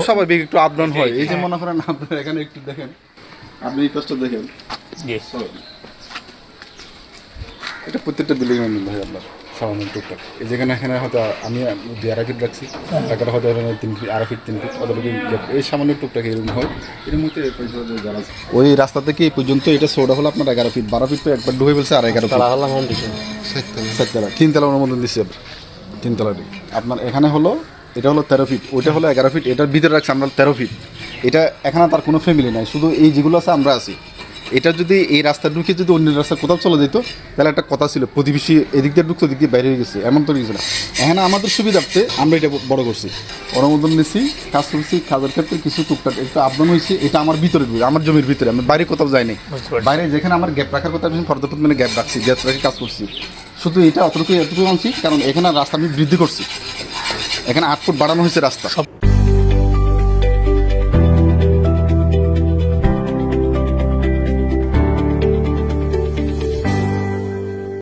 স্বাভাবিক একটু up down হয়। এই যে মনে করেন আপনার এখানে একটু দেখেন, আপনি এই পাশটা দেখেন, এটা প্রত্যেকটা বিল্ডিং এর মধ্যে হয় আপনার সামান্য টুকটাক। এই যেখানে এখানে হয়তো আমি 2.5 ফিট রাখছি, টাকাটা হয়তো 3 ফিট, 2.5 ফিট 3 ফিট অতটুকু, এই সামান্য টুকটাক এরকম হয়। এর মধ্যে ওই রাস্তা থেকে এই পর্যন্ত এটা সোটা হলো আপনার 11 ফিট, 12 ফিট তো একবার ডুবে ফেলছে, আর 11 ফিট 7 তলা 3 তলার অনুমোদন দিচ্ছে 3 তলারই। আপনার এখানে হলো, এটা হলো 13 ফিট, ওইটা হলো 11 ফিট, এটার ভিতরে রাখছে আমরা 13 ফিট। এটা এখানে তার কোনো ফ্যামিলি নাই, শুধু এই যেগুলো আছে আমরা আছি। এটা যদি এই রাস্তা ঢুকে যদি অন্য রাস্তা কোথাও চলে যেত, তাহলে একটা কথা ছিল প্রতিবেশী এদিক দিয়ে ঢুকতো, ওদিক দিয়ে বাইরে হয়ে গেছে, এমন তো কিছু না। এখানে আমাদের সুবিধার্থে আমরা এটা বড় করছি, অনুমোদন নিচ্ছি, কাজ করছি। কাজের ক্ষেত্রে কিছু টুকটাক একটু আপডাউন হয়েছে, এটা আমার ভিতরে, আমার জমির ভিতরে, আমি বাইরে কোথাও যাইনি। বাইরে যেখানে আমার গ্যাপ রাখার কথা, আমি পর্যাপ্ত মানে গ্যাপ রাখছি, গ্যাপ রেখে কাজ করছি। শুধু এটা এতটুকু আনছি, কারণ এখানে রাস্তা আমি বৃদ্ধি করছি, এখানে 8 ফুট বাড়ানো হয়েছে রাস্তা।